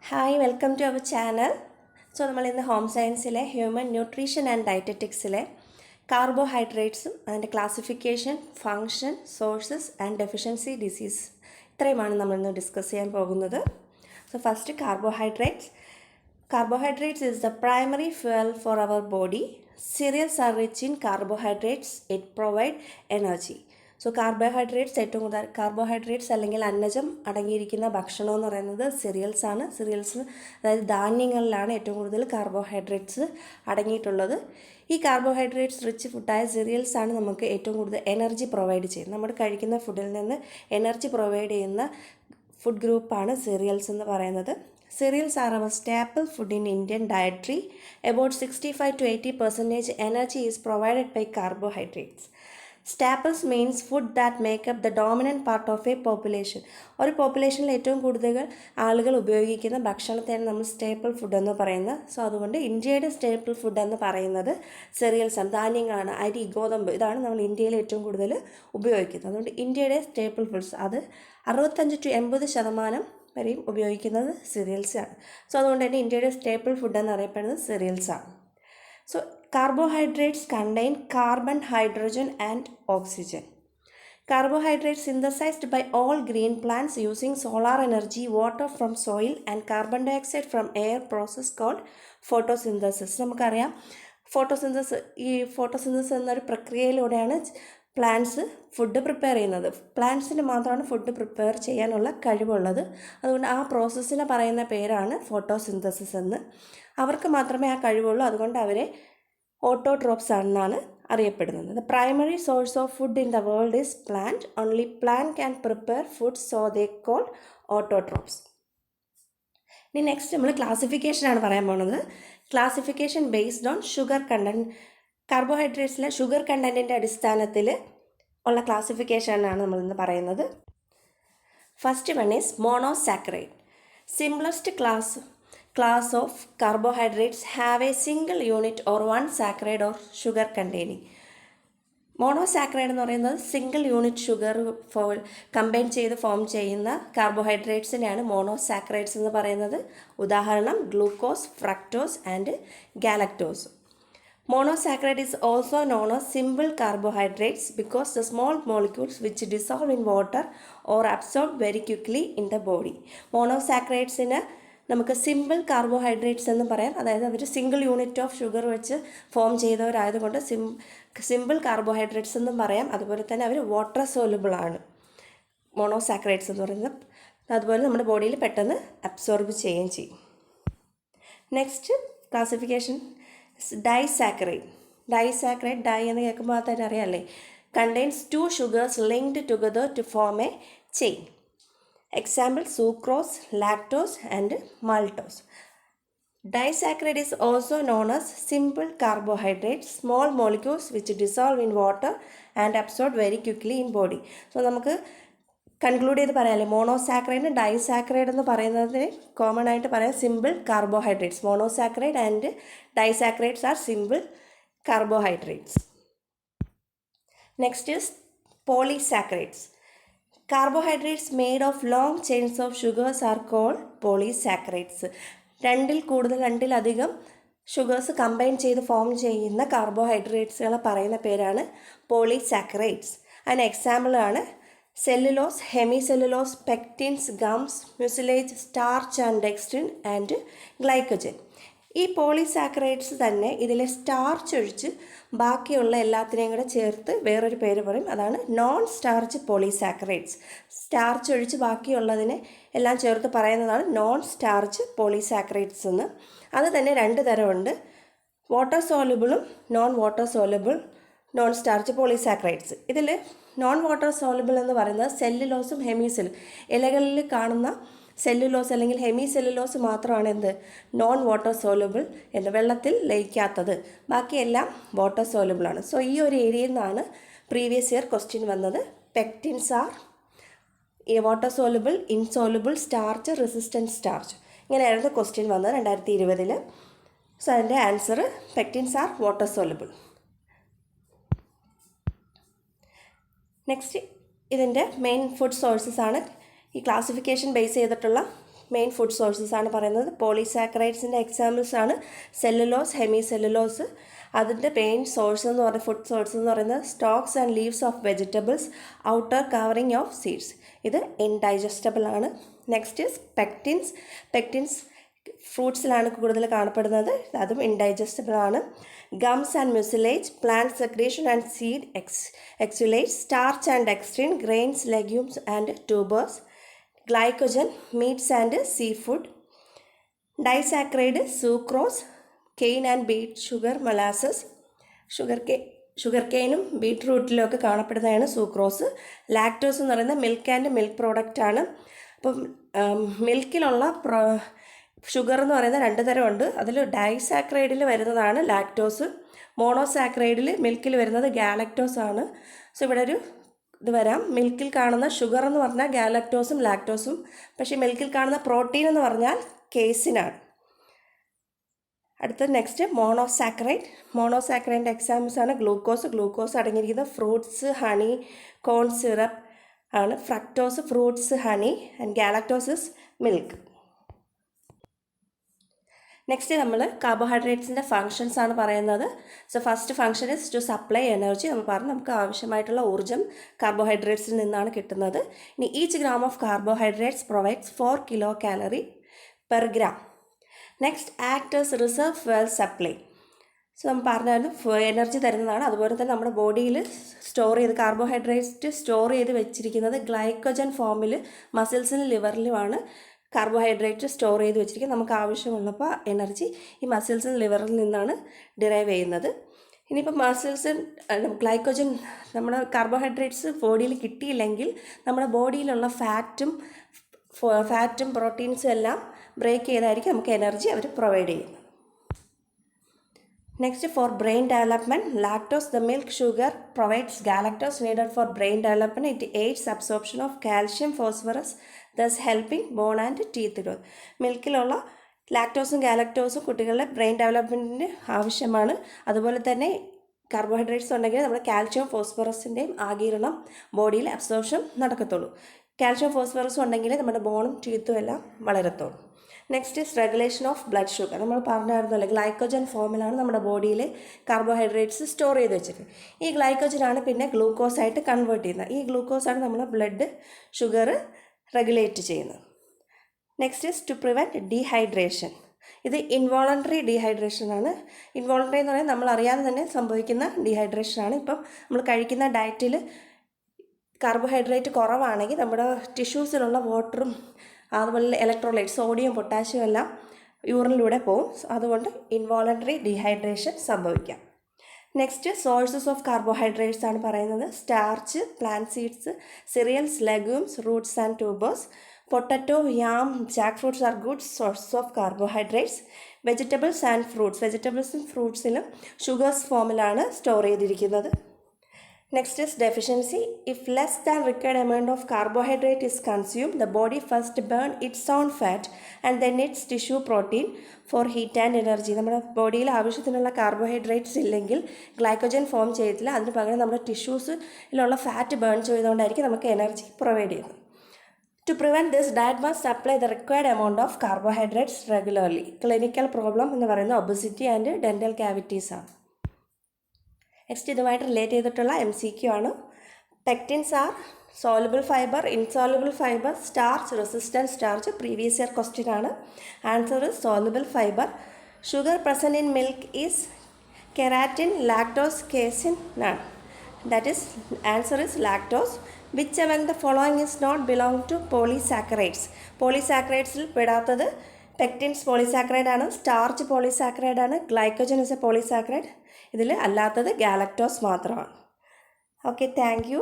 Hi, welcome to our channel. So, നമ്മൾ ഇന്ന് home സയൻസിലെ human nutrition and ഡയറ്ററ്റിക്സിലെ കാർബോഹൈഡ്രേറ്റ്സും അതിൻ്റെ classification, function, sources and deficiency disease ഇത്രയുമാണ് നമ്മളിന്ന് discuss ചെയ്യാൻ പോകുന്നത്. So first carbohydrates. Carbohydrates is the primary fuel for our body. Cereals are rich in carbohydrates. It provide energy. So carbohydrates ഏറ്റവും കൂടുതൽ carbohydrates അല്ലെങ്കിൽ അന്നജം അടങ്ങിയിരിക്കുന്ന ഭക്ഷണം എന്ന് പറയുന്നത് സിറിയൽസ് ആണ്. സിറിയൽസ് അതായത് ധാന്യങ്ങളിലാണ് ഏറ്റവും കൂടുതൽ കാർബോഹൈഡ്രേറ്റ്സ് അടങ്ങിയിട്ടുള്ളത്. ഈ കാർബോഹൈഡ്രേറ്റ്സ് റിച്ച് ഫുഡായ സിറിയൽസ് ആണ് നമുക്ക് ഏറ്റവും കൂടുതൽ എനർജി പ്രൊവൈഡ് ചെയ്യുന്നത്. നമ്മൾ കഴിക്കുന്ന ഫുഡിൽ നിന്ന് എനർജി പ്രൊവൈഡ് ചെയ്യുന്ന ഫുഡ് ഗ്രൂപ്പാണ് സിറിയൽസ് എന്ന് പറയുന്നത്. Cereals are our staple food in Indian dietary. About 65 to 80% energy is provided by carbohydrates. Staples means food that make up the dominant part of a population. ഒരു പോപ്പുലേഷനിൽ ഏറ്റവും കൂടുതൽ ആളുകൾ ഉപയോഗിക്കുന്ന ഭക്ഷണത്തെയാണ് നമ്മൾ സ്റ്റേപ്പിൾ ഫുഡ് എന്ന് പറയുന്നത്. സോ അതുകൊണ്ട് ഇന്ത്യയുടെ സ്റ്റേപ്പിൾ ഫുഡ് എന്ന് പറയുന്നത് സെറിയൽസാണ്, ധാന്യങ്ങളാണ്. അരി, ഗോതമ്പ്, ഇതാണ് നമ്മൾ ഇന്ത്യയിൽ ഏറ്റവും കൂടുതൽ ഉപയോഗിക്കുന്നത്. അതുകൊണ്ട് ഇന്ത്യയുടെ സ്റ്റേപ്പിൾ ഫുഡ്സ് അത് 65 to 80% വരെയും ഉപയോഗിക്കുന്നത് സിറിയൽസാണ്. സോ അതുകൊണ്ട് തന്നെ ഇന്ത്യയുടെ സ്റ്റേപ്പിൾ ഫുഡ് എന്നറിയപ്പെടുന്നത് സിറിയൽസാണ്. So carbohydrates contain carbon, hydrogen and oxygen. Carbohydrates synthesized by all green plants using solar energy, water from soil and carbon dioxide from air process called photosynthesis. നമുക്കറിയാം photosynthesis എന്നൊരു പ്രക്രിയയിലൂടെയാണ് plants food prepare ചെയ്യുന്നത്. പ്ലാന്റ്സിന് മാത്രമാണ് food prepare ചെയ്യാനുള്ള കഴിവുള്ളത്. അതുകൊണ്ട് ആ പ്രോസസ്സിനെ പറയുന്ന പേരാണ് photosynthesis എന്ന്. അവർക്ക് മാത്രമേ ആ കഴിവുള്ളൂ. അതുകൊണ്ട് അവരെ ഓട്ടോട്രോപ്സ് ആണെന്നാണ് അറിയപ്പെടുന്നത്. The primary source of food in the world is plant. Only plant can prepare food, so they called autotrophs. ഇനി നെക്സ്റ്റ് നമ്മൾ ക്ലാസിഫിക്കേഷനാണ് പറയാൻ പോകുന്നത്. Classification based on sugar content. കാർബോഹൈഡ്രേറ്റ്സിലെ ഷുഗർ കണ്ടൻറ്റിൻ്റെ അടിസ്ഥാനത്തിൽ ഉള്ള ക്ലാസിഫിക്കേഷനാണ് നമ്മളിന്ന് പറയുന്നത്. First one is monosaccharide. Simplest class of carbohydrates have a single unit or one saccharide or sugar containing. Monosaccharide എന്ന് പറയുന്നത് സിംഗിൾ യൂണിറ്റ് ഷുഗർ കമ്പൈൻ ചെയ്ത് ഫോം ചെയ്യുന്ന കാർബോഹൈഡ്രേറ്റ്സിനെയാണ് മോണോസാക്കറൈഡ്സ് എന്ന് പറയുന്നത്. ഉദാഹരണം glucose, fructose and galactose. Monosaccharide is also known as simple carbohydrates because the small molecules which dissolve in water or absorb very quickly in the body. മോണോസാക്കറൈഡ്സിന് നമുക്ക് simple carbohydrates എന്ന് പറയാം. അതായത് അവർ single unit of sugar വെച്ച് form ചെയ്തവരായതുകൊണ്ട് simple carbohydrates എന്നും പറയാം. അതുപോലെ തന്നെ അവർ water soluble ആണ് മോണോസാക്കറൈഡ്സ് എന്ന് പറയുന്നത്. അതുപോലെ നമ്മുടെ ബോഡിയിൽ പെട്ടെന്ന് അബ്സോർബ് ചെയ്യുകയും ചെയ്യും. Next classification disaccharide. ഡൈ എന്ന് കേൾക്കുമ്പോൾ തന്നെ അറിയാമല്ലേ, contains 2 sugars linked together to form a chain. Example sucrose, lactose and maltose. Disaccharide is also known as simple carbohydrates, small molecules which dissolve in water and absorb very quickly in body. So നമുക്ക് conclude ചെയ്ത് പറയാമല്ലേ, monosaccharide disaccharide എന്ന് പറയുന്നതിന് common ആയിട്ട് പറയാം simple carbohydrates. Monosaccharide and disaccharides are simple carbohydrates. Next is polysaccharides. Carbohydrates made of long chains of sugars are called polysaccharides. രണ്ടിലധികം sugars combine ചെയ്ത് form ചെയ്യുന്ന കാർബോഹൈഡ്രേറ്റ്സുകളെ പറയുന്ന പേരാണ് പോളിസാക്കറൈഡ്സ്. അതിന് എക്സാമ്പിളാണ് cellulose, hemicellulose, pectins, gums, mucilage, starch and dextrin and glycogen. ഈ polysaccharides തന്നെ ഇതിലെ സ്റ്റാർച്ച് ഒഴിച്ച് ബാക്കിയുള്ള എല്ലാത്തിനെയും കൂടെ ചേർത്ത് വേറൊരു പേര് പറയും, അതാണ് നോൺ സ്റ്റാർച്ച് പോളിസാക്കറൈഡ്സ്. സ്റ്റാർച്ച് ഒഴിച്ച് ബാക്കിയുള്ളതിനെ എല്ലാം ചേർത്ത് പറയുന്നതാണ് നോൺ സ്റ്റാർച്ച് പോളിസാക്കറൈഡ്സ് എന്ന്. അത് തന്നെ 2 തരമുണ്ട്, വാട്ടർ സോലുബിളും non water soluble non starch polysaccharides. ഇതിൽ നോൺ വാട്ടർ സോലുബിൾ എന്ന് പറയുന്നത് സെല്ലുലോസും ഹെമിസെല്ലും. ഇലകളിൽ കാണുന്ന സെല്ലുലോസ് അല്ലെങ്കിൽ ഹെമി സെല്ലുലോസ് മാത്രമാണ് എന്ത് നോൺ വാട്ടർ സോലുബിൾ എന്ന്, വെള്ളത്തിൽ ലയിക്കാത്തത്. ബാക്കിയെല്ലാം വാട്ടർ സോലുബിളാണ്. സോ ഈ ഒരു ഏരിയയിൽ നിന്നാണ് പ്രീവിയസ് ഇയർ ക്വസ്റ്റ്യൻ വന്നത്. Pectins are water soluble, insoluble, starch, resistant starch, ഇങ്ങനെയായിരുന്നു ക്വസ്റ്റ്യൻ വന്നത് 2020. സോ അതിൻ്റെ answer pectins are water soluble. Next ഇതിൻ്റെ മെയിൻ ഫുഡ് സോഴ്സസ് ആണ് ഈ ക്ലാസിഫിക്കേഷൻ ബേസ് ചെയ്തിട്ടുള്ള മെയിൻ ഫുഡ് സോഴ്സസ് ആണ് പറയുന്നത്. പോളിസാക്കറൈഡ്സിൻ്റെ എക്സാമ്പിൾസ് ആണ് സെല്ലുലോസ്, ഹെമി സെല്ലുലോസ്. അതിൻ്റെ മെയിൻ സോഴ്സ് എന്ന് പറയുന്നത് ഫുഡ് സോഴ്സ് എന്ന് പറയുന്നത് stalks and leaves of vegetables, outer covering of seeds. ഇത് ഇൻഡൈജസ്റ്റബിൾ ആണ്. Next pectins. പെക്റ്റിൻസ് ഫ്രൂട്ട്സിലാണ് കൂടുതൽ കാണപ്പെടുന്നത്, അതും ഇൻഡൈജസ്റ്റബിൾ ആണ്. Gums and mucilage, plant secretion and seed exudate, starch and dextrin, grains, legumes and tubers, glycogen, meats and seafood, disaccharide, sucrose, cane and beet sugar, molasses. Sugar കെയിനും ബീറ്റ്റൂട്ടിലും ഒക്കെ കാണപ്പെടുന്നതാണ് sucrose. Lactose എന്ന് പറയുന്നത് milk and milk product ആണ്. അപ്പം മിൽക്കിലുള്ള sugar എന്ന് പറയുന്ന 2 തരമുണ്ട്. അതിൽ ഡൈസാക്രൈഡിൽ വരുന്നതാണ് ലാക്ടോസ്, മോണോസാക്രൈഡിൽ മിൽക്കിൽ വരുന്നത് ഗാലക്ടോസ് ആണ്. സോ ഇവിടെ ഒരു ഇത് വരാം, മിൽക്കിൽ കാണുന്ന ഷുഗർ എന്ന് പറഞ്ഞാൽ ഗാലക്ടോസും ലാക്ടോസും, പക്ഷേ മിൽക്കിൽ കാണുന്ന പ്രോട്ടീൻ എന്ന് പറഞ്ഞാൽ കേസിനാണ്. അടുത്ത നെക്സ്റ്റ് മോണോസാക്രൈഡ്. മോണോസാക്രൈഡിൻ്റെ എക്സാമ്പിൾസ് ആണ് ഗ്ലൂക്കോസ്. ഗ്ലൂക്കോസ് അടങ്ങിയിരിക്കുന്നത് ഫ്രൂട്ട്സ്, ഹണി, കോൺ സിറപ്പ് ആണ്. Fructose fruits, honey, and galactose is milk. Next നമ്മൾ കാർബോഹൈഡ്രേറ്റ്സിൻ്റെ ഫങ്ഷൻസ് ആണ് പറയുന്നത്. So first function is to supply energy. നമ്മൾ പറഞ്ഞു നമുക്ക് ആവശ്യമായിട്ടുള്ള ഊർജ്ജം കാർബോഹൈഡ്രേറ്റ്സിൽ നിന്നാണ് കിട്ടുന്നത്. ഇനി each gram of carbohydrates provides 4 kilo calorie per gram. Next acts as reserve fuel supply. So നമ്മൾ പറഞ്ഞാലും എനർജി തരുന്നതാണ്. അതുപോലെ തന്നെ നമ്മുടെ ബോഡിയിൽ സ്റ്റോർ ചെയ്ത് കാർബോഹൈഡ്രേറ്റ് സ്റ്റോർ ചെയ്ത് വെച്ചിരിക്കുന്നത് ഗ്ലൈക്കോജൻ ഫോമിൽ മസിൽസിലും ലിവറിലുമാണ് കാർബോഹൈഡ്രേറ്റ് സ്റ്റോർ ചെയ്ത് വെച്ചിരിക്കുന്നത്. നമുക്ക് ആവശ്യമുള്ളപ്പോൾ എനർജി ഈ മസിൽസിലും ലിവറിൽ നിന്നാണ് ഡിറൈവ് ചെയ്യുന്നത്. ഇനിയിപ്പോൾ മസിൽസ് ഗ്ലൈക്കോജൻ നമ്മുടെ കാർബോഹൈഡ്രേറ്റ്സ് ബോഡിയിൽ കിട്ടിയില്ലെങ്കിൽ നമ്മുടെ ബോഡിയിലുള്ള ഫാറ്റും പ്രോട്ടീൻസും എല്ലാം ബ്രേക്ക് ചെയ്തായിരിക്കും നമുക്ക് എനർജി അവർ പ്രൊവൈഡ് ചെയ്യുന്നത്. Next for brain development, lactose the milk sugar provides galactose needed for brain development. It aids absorption of calcium, phosphorus, thus helping bone and teeth growth. മിൽക്കിലുള്ള ലാക്ടോസും ഗാലക്ടോസും കുട്ടികളുടെ ബ്രെയിൻ ഡെവലപ്മെൻറ്റിന് ആവശ്യമാണ്. അതുപോലെ തന്നെ കാർബോഹൈഡ്രേറ്റ്സ് ഉണ്ടെങ്കിൽ നമ്മുടെ കാൽഷ്യം ഫോസ്ഫറസിൻ്റെയും ആഗിരണം ബോഡിയിൽ അബ്സോർപ്ഷൻ നടക്കത്തുള്ളൂ. കാൽഷ്യം ഫോസ്ഫറസും ഉണ്ടെങ്കിൽ നമ്മുടെ ബോണും ടീത്തും എല്ലാം വളരത്തുള്ളൂ. Next is regulation of blood sugar. നമ്മൾ പറഞ്ഞായിരുന്നല്ലോ ഗ്ലൈക്കോജൻ ഫോമിലാണ് നമ്മുടെ ബോഡിയിൽ കാർബോഹൈഡ്രേറ്റ്സ് സ്റ്റോർ ചെയ്ത് വെച്ചിരിക്കുന്നത്. ഈ ഗ്ലൈക്കോജനാണ് പിന്നെ ഗ്ലൂക്കോസായിട്ട് കൺവേർട്ട് ചെയ്യുന്നത്. ഈ ഗ്ലൂക്കോസാണ് നമ്മുടെ ബ്ലഡ് ഷുഗർ റെഗുലേറ്റ് ചെയ്യുന്നത്. Next is to prevent dehydration. ഇത് ഇൻവോളണ്ടറി ഡീഹൈഡ്രേഷനാണ്. ഇൻവോളണ്ടറി എന്ന് പറയുന്നത് നമ്മൾ അറിയാതെ തന്നെ സംഭവിക്കുന്ന ഡീഹൈഡ്രേഷനാണ്. ഇപ്പം നമ്മൾ കഴിക്കുന്ന ഡയറ്റിൽ കാർബോഹൈഡ്രേറ്റ് കുറവാണെങ്കിൽ നമ്മുടെ ടിഷ്യൂസിലുള്ള വാട്ടറും അതുപോലെ ഇലക്ട്രോലൈറ്റ് സോഡിയം, പൊട്ടാഷ്യം എല്ലാം യൂറിനിലൂടെ പോകും. അതുകൊണ്ട് ഇൻവോളണ്ടറി ഡീഹൈഡ്രേഷൻ സംഭവിക്കാം. നെക്സ്റ്റ് സോഴ്സസ് ഓഫ് കാർബോഹൈഡ്രേറ്റ്സ് ആണ് പറയുന്നത്. Starch, plant seeds, cereals, legumes, Roots and tubers. Potato, yam, Jack fruits are good sources of carbohydrates. Vegetables and fruits. വെജിറ്റബിൾസും ഫ്രൂട്ട്സിലും ഷുഗേഴ്സ് ഫോമിലാണ് സ്റ്റോർ ചെയ്തിരിക്കുന്നത്. Next is deficiency. If less than required amount of carbohydrate is consumed, the body first burn its own fat and then its tissue protein for heat and energy. നമ്മുടെ ബോഡിയിൽ ആവശ്യത്തിനുള്ള carbohydrates ഇല്ലെങ്കിൽ glycogen form ചെയ്യത്തില്ല. അതിന് പകരം നമ്മുടെ ടിഷ്യൂസിലുള്ള fat burn ചെയ്തുകൊണ്ടായിരിക്കും നമുക്ക് energy provide ചെയ്യുന്നത്. To prevent this, diet must supply the required amount of carbohydrates regularly. Clinical problem എന്ന് പറയുന്നത് obesity and dental cavities ആണ്. നെക്സ്റ്റ് ഇതുമായിട്ട് റിലേറ്റ് ചെയ്തിട്ടുള്ള MCQ ആണ്. Pectins are soluble fiber, insoluble fiber, starch, resistant starch. Previous year question ആണ്. Answer is soluble fiber. Sugar present in milk is keratin, lactose, casein, none. That is answer is lactose. Which among the following is not belong to polysaccharides? പോളിസാക്കറൈഡ്സിൽ പെടാത്തത് pectins polysaccharide ആണ്, starch polysaccharide ആണ്, glycogen is a polysaccharide. ഇതിൽ അല്ലാത്തത് galactose മാത്രമാണ്. Okay, thank U.